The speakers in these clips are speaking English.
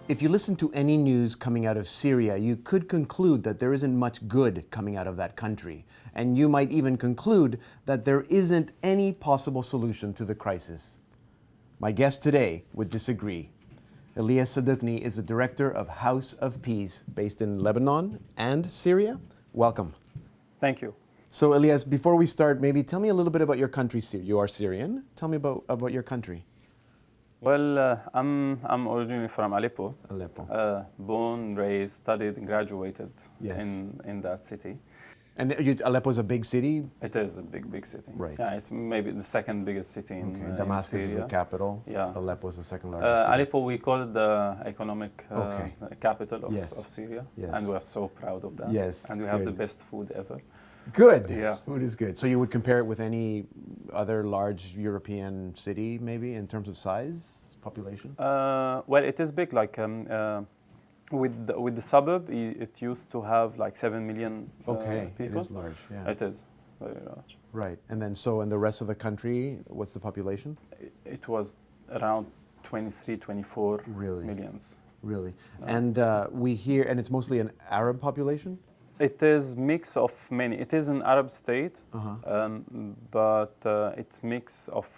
If you listen to any news coming out of Syria, you could conclude that there isn't much good coming out of that country. And you might even conclude that there isn't any possible solution to the crisis. My guest today would disagree. Elias Sadkni is the director of House of Peace based in Lebanon and Syria. Welcome. Thank you. So Elias, before we start, maybe tell me a little bit about your country. You are Syrian. Tell me about your country. Well, I'm originally from Aleppo. Aleppo. Born, raised, studied, and graduated Yes. in that city. And Aleppo is a big city? It is a big city. Right. Yeah, it's maybe the second biggest city in Damascus in is Syria. the capital. Yeah. Aleppo is the second largest city. Aleppo, we call it the economic capital of, Yes. of Syria. Yes. And we're so proud of that. Yes, And we have the good. best food ever. Good. Yeah. Food is good. So you would compare it with any other large European city, maybe, in terms of size, population? Well, it is big. Like with the suburb, it used to have like 7 million people. It is large, yeah. It is very large. Right. And then so in the rest of the country, what's the population? It was around 23, 24 Really? millions. Really? And we hear, and it's mostly an Arab population? It is mix of many. It is an Arab state, but it's mix of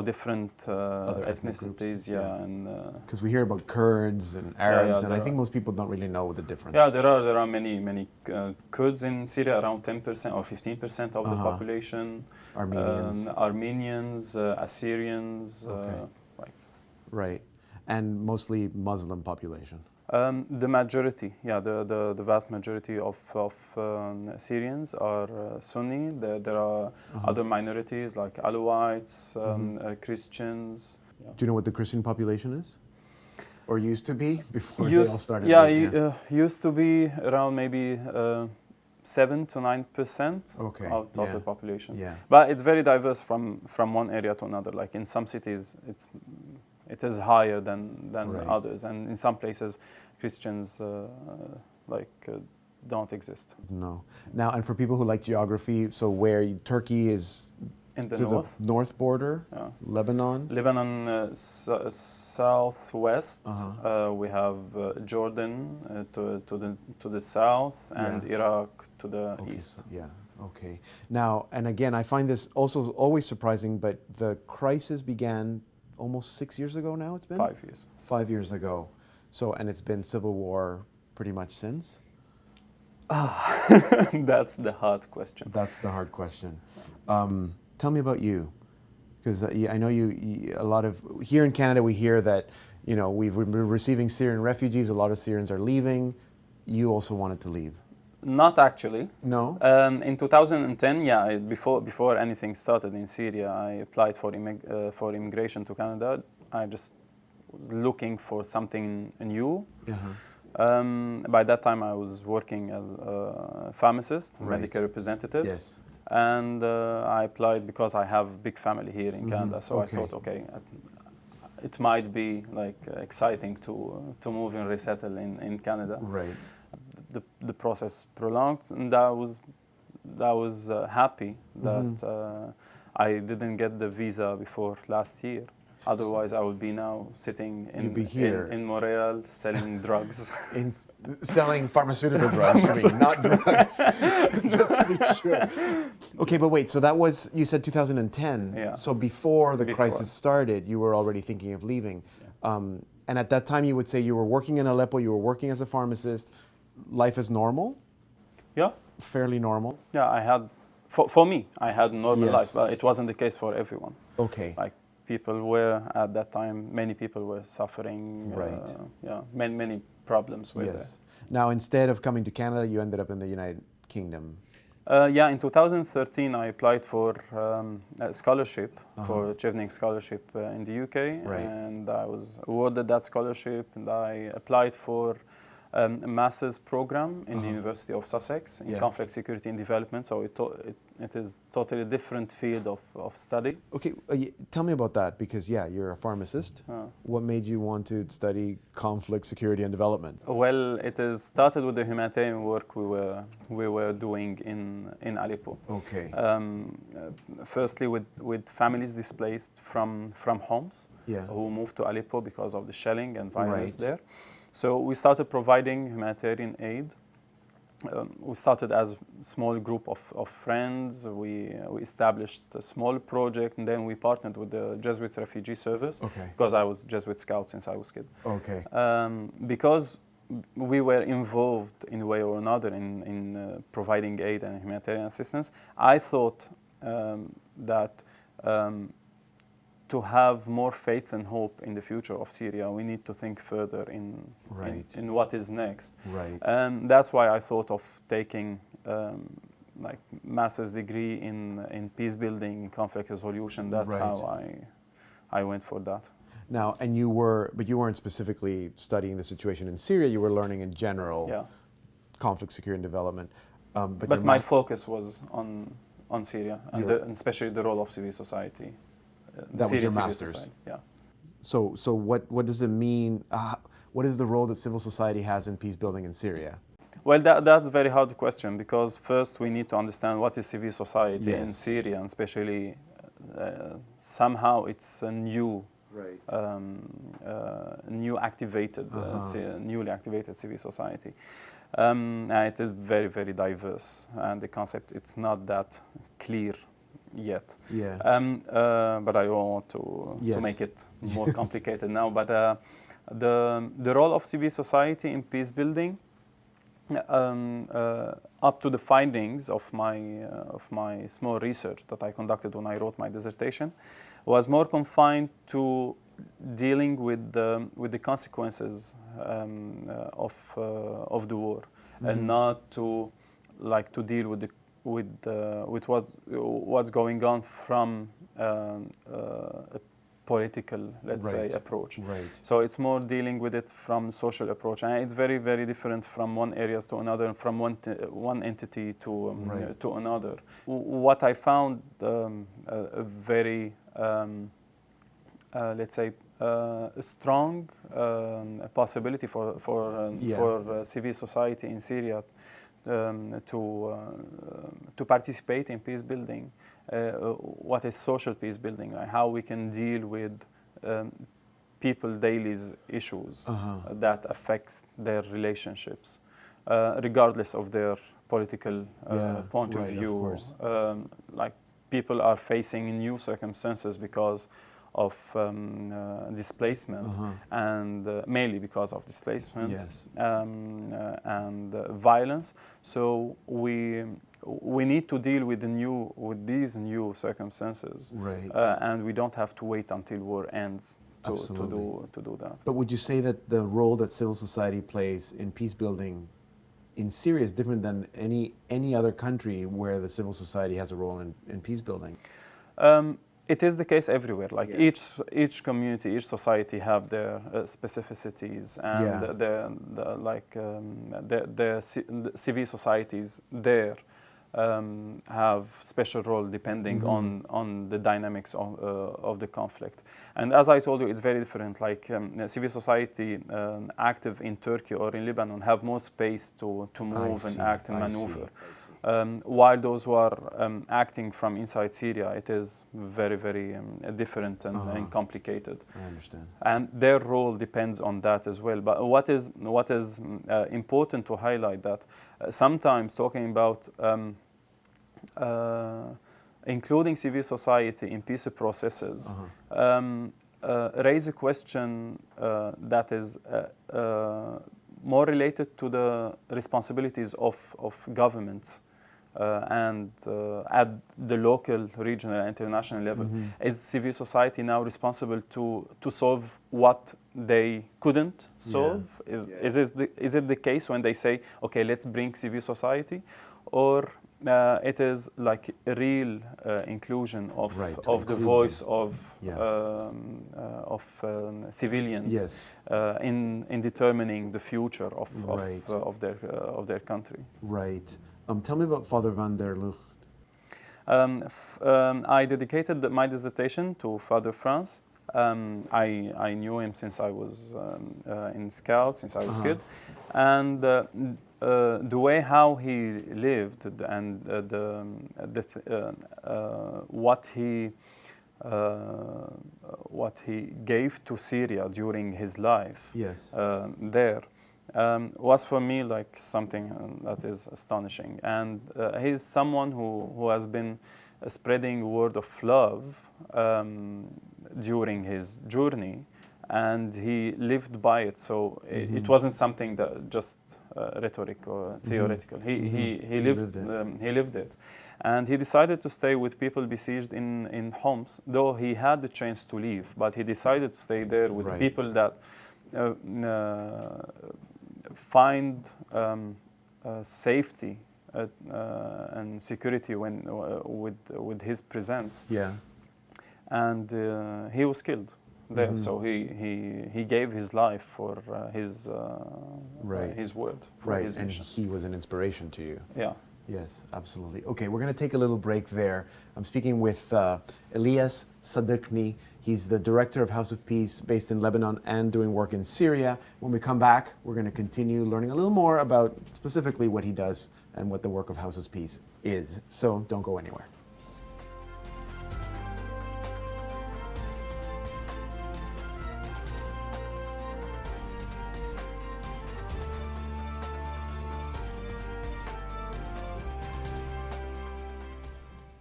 different Other ethnic ethnicities. groups, yeah, and Because we hear about Kurds and Arabs, and I there think are. most people don't really know the difference. yeah, there are many Kurds in Syria, around 10% or 15% of the population. Armenians. Armenians, Assyrians, like. Right. And mostly Muslim population. The majority, yeah, the vast majority of Syrians are Sunni. There are other minorities like Alawites, Christians. Yeah. Do you know what the Christian population is? Or used to be before they all started? Yeah, used to be around maybe 7 to 9% of total population. Yeah. But it's very diverse from one area to another. Like in some cities, it is higher than others, and in some places, Christians don't exist. No. Now, and for people who like geography, so where Turkey is In the to north, the north border, Lebanon. Lebanon southwest. We have Jordan to the south, and Iraq to the east. So, yeah. Okay. Now, and again, I find this also always surprising, but the crisis began almost 6 years ago now. It's been 5 years. 5 years ago. So, and it's been civil war pretty much since. That's the hard question. That's the hard question. Tell me about you, because I know you. A lot of here in Canada, we hear that we've been receiving Syrian refugees. A lot of Syrians are leaving. You also wanted to leave. Not actually. No. In 2010, yeah, before anything started in Syria, I applied for immigration to Canada. I just was looking for something new. By that time, I was working as a pharmacist, medical representative. Yes. And I applied because I have a big family here in Canada. So I thought, okay, it might be like exciting to move and resettle in Canada. Right. The process prolonged, and I was happy that I didn't get the visa before last year. Otherwise, I would be now sitting in Montreal selling drugs. Selling pharmaceutical drugs, you mean, not drugs, just to be sure. Okay, but wait, so that was, you said 2010. Yeah. So before the crisis started, you were already thinking of leaving. And at that time, you would say you were working in Aleppo, you were working as a pharmacist. Life is normal? Yeah. Fairly normal? Yeah, I had, for me, I had a normal life, but it wasn't the case for everyone. Okay. Like people were, at that time, many people were suffering. Right. Many problems were there. Now, instead of coming to Canada, you ended up in the United Kingdom. In 2013, I applied for a scholarship, for a Chevening scholarship in the UK, and I was awarded that scholarship, and I applied for master's program in the University of Sussex in conflict, security, and development. So it is totally different field of study. Okay, tell me about that, because you're a pharmacist. What made you want to study conflict, security, and development? Well, it is started with the humanitarian work we were doing in Aleppo. Okay. Firstly, with families displaced from homes who moved to Aleppo because of the shelling and violence there. So we started providing humanitarian aid. We started as a small group of friends. We established a small project, and then we partnered with the Jesuit Refugee Service, because I was Jesuit Scout since I was a kid. Okay. Because we were involved in a way or another in providing aid and humanitarian assistance, I thought that to have more faith and hope in the future of Syria, we need to think further in what is next. Right. And that's why I thought of taking like master's degree in peace building, conflict resolution. That's how I went for that. Now, but you weren't specifically studying the situation in Syria. You were learning in general conflict, security, and development. But my focus was on Syria, and especially the role of civil society. That was your master's. So what does it mean? What is the role that civil society has in peace building in Syria? Well, that's a very hard question, because first we need to understand what is civil society in Syria, and especially somehow it's a newly activated civil society. And it is very, very diverse, and the concept, it's not that clear yet. But I don't want to make it more complicated now. But the role of civil society in peace building, up to the findings of my small research that I conducted when I wrote my dissertation, was more confined to dealing with the consequences of the war, and not to deal with what's going on from a political, let's say, approach. So it's more dealing with it from social approach, and it's very, very different from one area to another, and from one entity to another. What I found a very let's say a strong possibility for civil society in Syria to participate in peace building. What is social peace building? How we can deal with people daily issues that affect their relationships, regardless of their political point of view. Like people are facing new circumstances because of displacement, and mainly because of displacement and violence. So we need to deal with these new circumstances, and we don't have to wait until war ends to do that. But would you say that the role that civil society plays in peace building in Syria is different than any other country where the civil society has a role in peace building? It is the case everywhere. Like each community, each society have their specificities, and the civil societies there have special role depending on the dynamics of the conflict. And as I told you, it's very different. Like civil society active in Turkey or in Lebanon have more space to move and act and maneuver. While those who are acting from inside Syria, it is very, very different and complicated. I understand. And their role depends on that as well. But what is important to highlight that sometimes talking about including civil society in peace processes raise a question that is more related to the responsibilities of governments and at the local, regional, and international level. Is civil society now responsible to solve what they couldn't solve? Is it the case when they say, okay, let's bring civil society? Or it is like a real inclusion of Right, to of the include voice them. of civilians Yes. in determining the future Right. of their country. Right. Tell me about Father van der Lucht. I dedicated my dissertation to Father Franz. I knew him since I was in Scouts, since I was kid, and the way how he lived and what he gave to Syria during his life Yes. there was for me like something that is astonishing. And he's someone who has been spreading word of love during his journey, and he lived by it. So it wasn't something that just rhetoric or theoretical. He lived it. he lived it. And he decided to stay with people besieged in homes, though he had the chance to leave, but he decided to stay there with Right. people that find safety and security when with his presence. Yeah. And he was killed there, so he gave his life for his Right. his word, for Right. his And mission. he was an inspiration to you. Yeah. Yes, absolutely. Okay, we're going to take a little break there. I'm speaking with Elias Sadkni. He's the director of House of Peace based in Lebanon and doing work in Syria. When we come back, we're going to continue learning a little more about specifically what he does and what the work of House of Peace is. So don't go anywhere.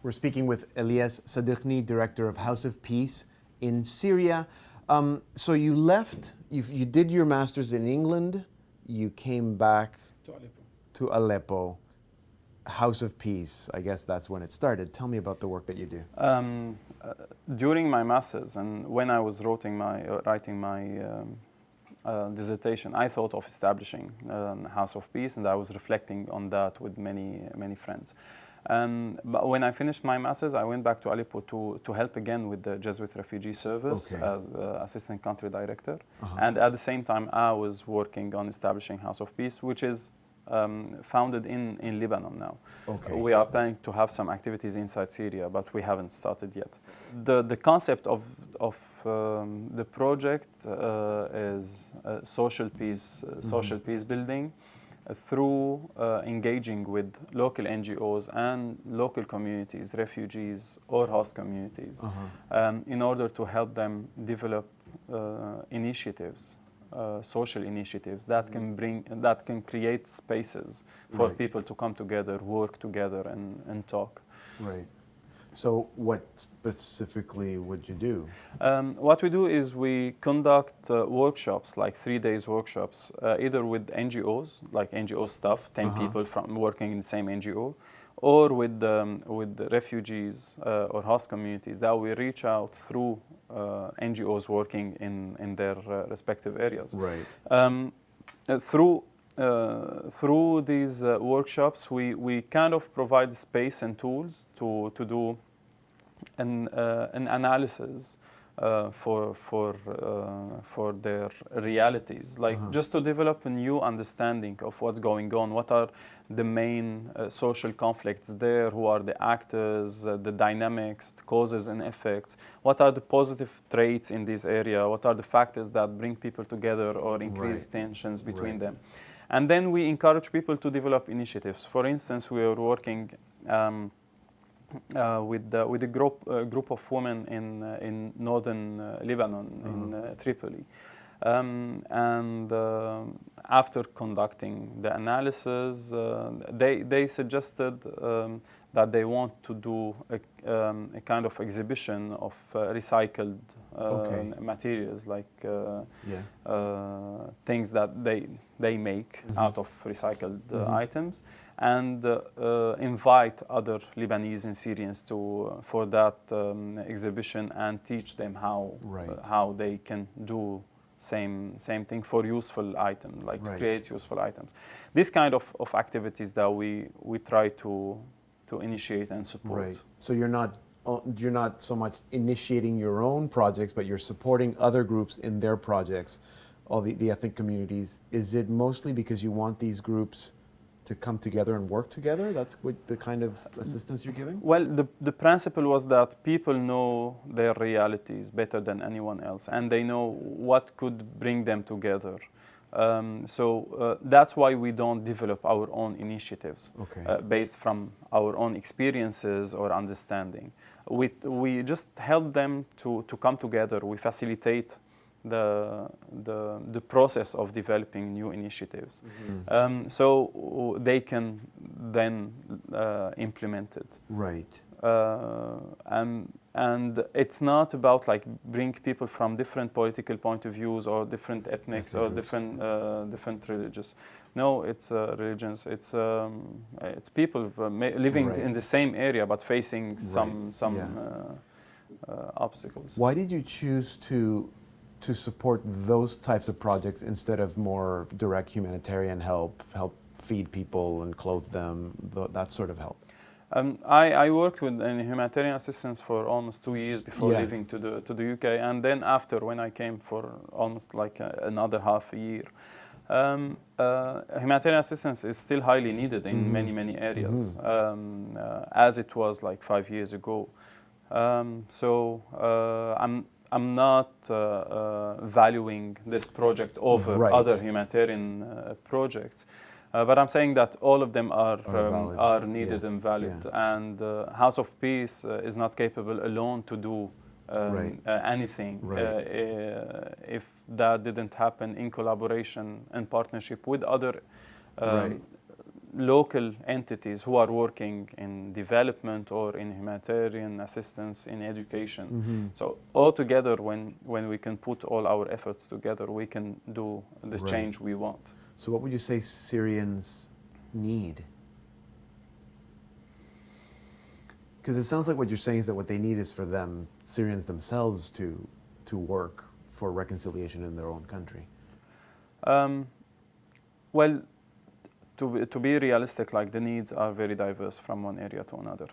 We're speaking with Elias Sadkni, director of House of Peace in Syria. So you left, you did your master's in England, you came back to Aleppo. House of Peace, I guess that's when it started. Tell me about the work that you do. During my master's and when I was writing my dissertation, I thought of establishing House of Peace, and I was reflecting on that with many friends. But when I finished my master's, I went back to Aleppo to help again with the Jesuit Refugee Service as assistant country director. And at the same time, I was working on establishing House of Peace, which is founded in Lebanon now. Okay. We are planning to have some activities inside Syria, but we haven't started yet. The concept of the project is social peace building through engaging with local NGOs and local communities, refugees or host communities, in order to help them develop initiatives. Social initiatives that can create spaces for people to come together, work together, and talk. Right. So what specifically would you do? What we do is we conduct workshops, like 3 days workshops, either with NGOs, like NGO staff, 10 people from working in the same NGO, or with the refugees or host communities that we reach out through NGOs working in their respective areas. Right. Through these workshops, we kind of provide space and tools to do an analysis for their realities, like just to develop a new understanding of what's going on, what are the main social conflicts there, who are the actors, the dynamics, the causes and effects, what are the positive traits in this area, what are the factors that bring people together or increase tensions between them. And then we encourage people to develop initiatives. For instance, we are working with a group of women in northern Lebanon, in Tripoli. And after conducting the analysis, they suggested that they want to do a kind of exhibition of recycled materials, like things that they make out of recycled items, and invite other Lebanese and Syrians for that exhibition and teach them how they can do same thing for useful items, like to create useful items. This kind of activities that we try to to initiate and support. Right. So you're not so much initiating your own projects, but you're supporting other groups in their projects, all the ethnic communities. Is it mostly because you want these groups to come together and work together? That's what the kind of assistance you're giving? Well, the principle was that people know their realities better than anyone else, and they know what could bring them together. That's why we don't develop our own initiatives based from our own experiences or understanding. We just help them to come together. We facilitate the process of developing new initiatives, so they can then implement it. Right. And it's not about like bring people from different political point of views or different ethnics or different religions. No, it's religions. It's people living in the same area but facing some obstacles. Why did you choose to support those types of projects instead of more direct humanitarian help feed people and clothe them, that sort of help? I worked with humanitarian assistance for almost 2 years before leaving to the UK, and then after, when I came for almost like another half a year. Humanitarian assistance is still highly needed in many areas, as it was like 5 years ago. I'm not valuing this project over other humanitarian projects. But I'm saying that all of them are needed and valid. And House of Peace is not capable alone to do anything if that didn't happen in collaboration and partnership with other local entities who are working in development or in humanitarian assistance, in education. So all together, when we can put all our efforts together, we can do the change we want. So what would you say Syrians need? Because it sounds like what you're saying is that what they need is for them, Syrians themselves, to work for reconciliation in their own country. Well, to be realistic, like the needs are very diverse from one area to another.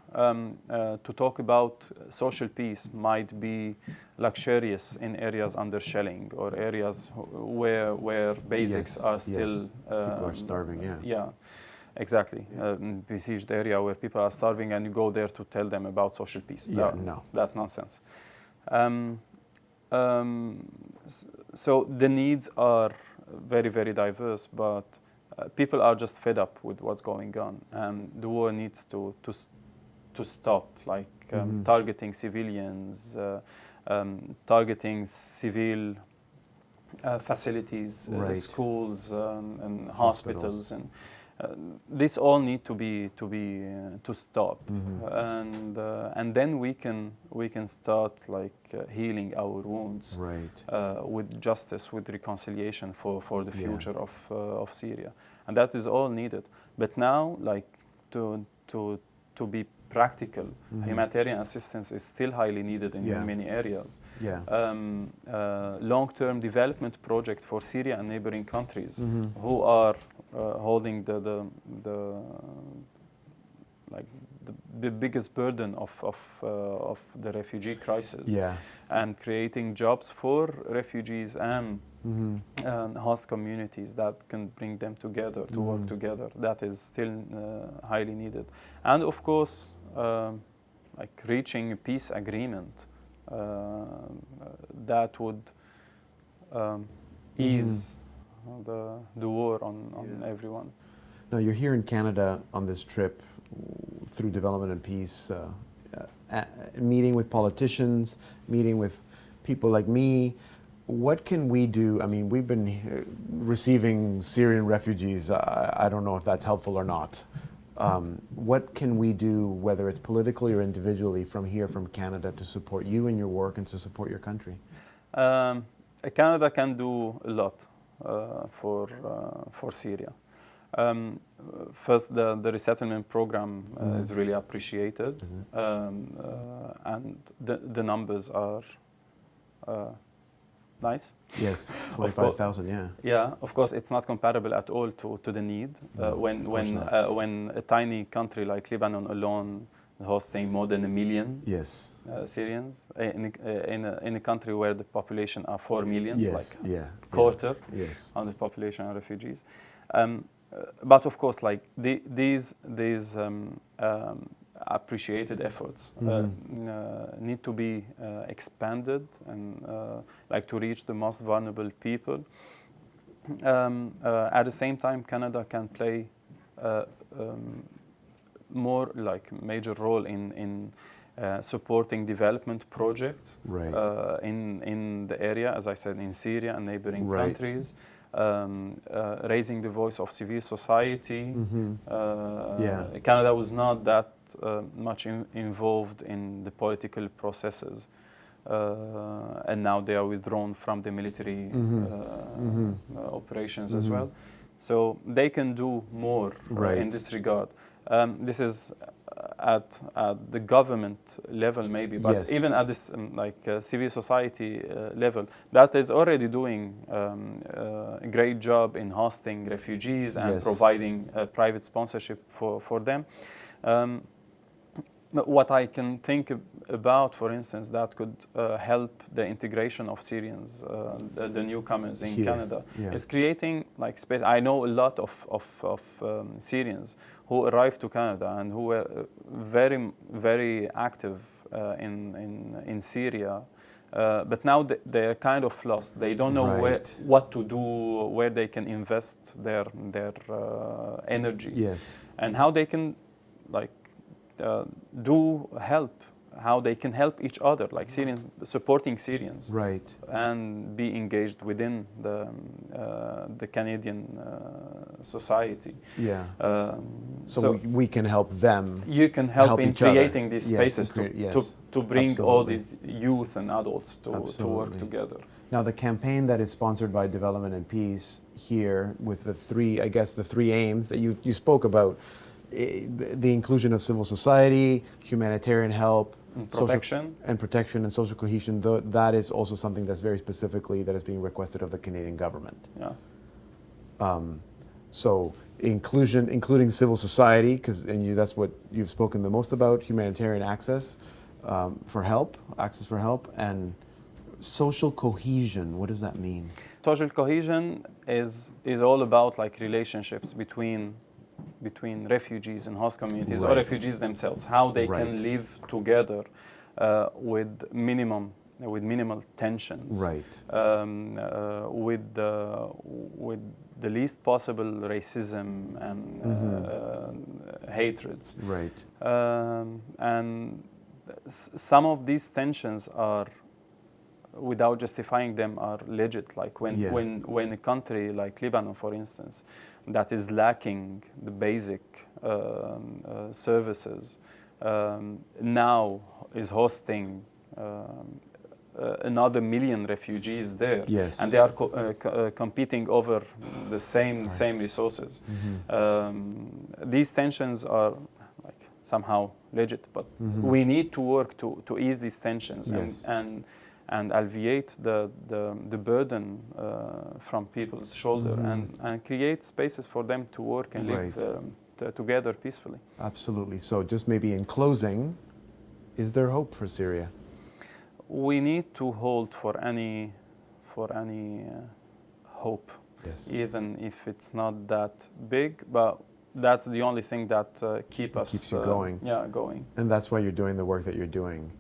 To talk about social peace might be luxurious in areas under shelling or areas where basics are still people are starving. Yeah, exactly. Besieged area where people are starving, and you go there to tell them about social peace. That nonsense. So the needs are very diverse, but people are just fed up with what's going on, and the war needs to stop, like targeting civilians, targeting civil facilities, schools and hospitals, and this all need to stop, and then we can start like healing our wounds with justice, with reconciliation for the future of Syria, and that is all needed. But now, like to be practical, humanitarian assistance is still highly needed in many areas. Long-term development project for Syria and neighboring countries who are holding the biggest burden of the refugee crisis, and creating jobs for refugees and host communities that can bring them together to work together. That is still highly needed, and of course, like reaching a peace agreement that would ease the war on everyone. Now, you're here in Canada on this trip through development and peace, meeting with politicians, meeting with people like me. What can we do? I mean, we've been receiving Syrian refugees. I don't know if that's helpful or not. What can we do, whether it's politically or individually, from here, from Canada, to support you in your work and to support your country? Canada can do a lot for Syria. First, the resettlement program is really appreciated, and the numbers are nice. Yes, 25,000, yeah. Yeah, of course, it's not comparable at all to the need. When a tiny country like Lebanon alone hosting more than 1 million Yes. Syrians in a country where the population are 4 million, Yes, like yeah. quarter Yes. of the population are refugees. But of course, like these appreciated efforts need to be expanded and like to reach the most vulnerable people. At the same time, Canada can play more like major role in supporting development projects Right. in the area, as I said, in Syria and neighboring Right. countries. Raising the voice of civil society. Yeah. Canada was not that much involved in the political processes, and now they are withdrawn from the military operations as well. So they can do more in this regard. This is at the government level maybe, but Yes. even at this civil society level, that is already doing a great job in hosting refugees and Yes. providing private sponsorship for them. What I can think about, for instance, that could help the integration of Syrians, the newcomers in Canada, is creating like space. I know a lot of Syrians who arrived to Canada and who were very, very active in Syria. But now they're kind of lost. They don't know what to do, where they can invest their energy, Yes. and how they can like do help, how they can help each other, like Syrians supporting Syrians, Right. and be engaged within the Canadian society. Yeah. So we can help them. You can help in each other. creating these Yes, spaces to bring all these youth and adults to work together. Now, the campaign that is sponsored by Development and Peace here, with the three aims that you spoke about, the inclusion of civil society, humanitarian help, protection and social cohesion, that is also something that's very specifically that is being requested of the Canadian government. Yeah. So including civil society, that's what you've spoken the most about, humanitarian access for help, and social cohesion. What does that mean? Social cohesion is all about like relationships between refugees and host communities, or refugees themselves, how they can live together with minimal tensions, with the least possible racism and hatreds. Right. And some of these tensions are, without justifying them, are legit. Like when a country like Lebanon, for instance, that is lacking the basic services, now is hosting another 1 million refugees there, and they are competing over the same resources. These tensions are like somehow legit, but we need to work to ease these tensions and alleviate the burden from people's shoulder and create spaces for them to work and live together peacefully. Absolutely. So just maybe in closing, is there hope for Syria? We need to hold for any hope, even if it's not that big, but that's the only thing that keeps you going. Going. And that's why you're doing the work that you're doing.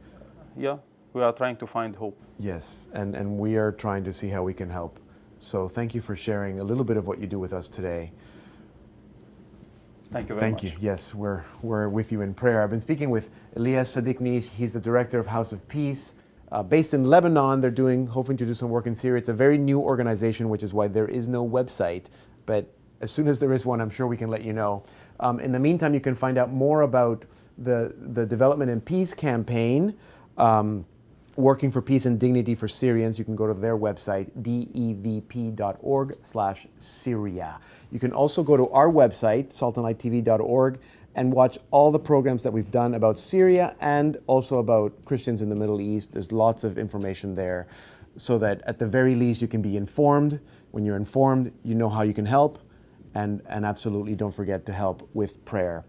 Yeah. We are trying to find hope. Yes, and we are trying to see how we can help. So thank you for sharing a little bit of what you do with us today. Thank you very much. Thank you. Yes, we're with you in prayer. I've been speaking with Elias Sadkni. He's the director of House of Peace. Based in Lebanon, they're hoping to do some work in Syria. It's a very new organization, which is why there is no website. But as soon as there is one, I'm sure we can let you know. In the meantime, you can find out more about the Development and Peace campaign, Working for Peace and Dignity for Syrians. You can go to their website, devp.org/Syria. You can also go to our website, saltandlighttv.org, and watch all the programs that we've done about Syria and also about Christians in the Middle East. There's lots of information there. so that at the very least you can be informed. When you're informed, you know how you can help, and absolutely don't forget to help with prayer.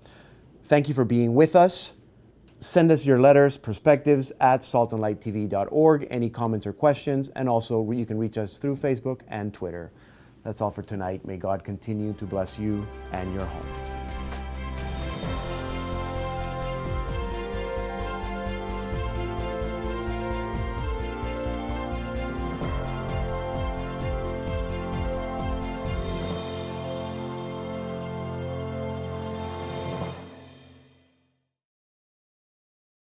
Thank you for being with us. Send us your letters, perspectives at saltandlighttv.org, any comments or questions, and also you can reach us through Facebook and Twitter. That's all for tonight. May God continue to bless you and your home.